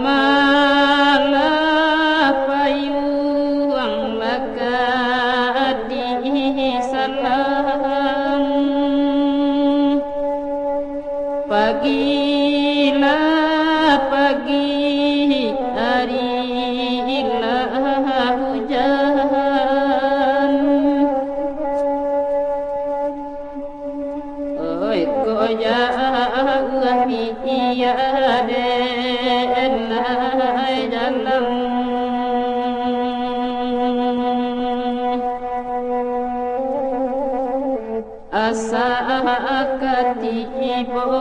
mala payung laka di salam pagilah pagi harilah hujan oi koja iya den dalam asa akati ibu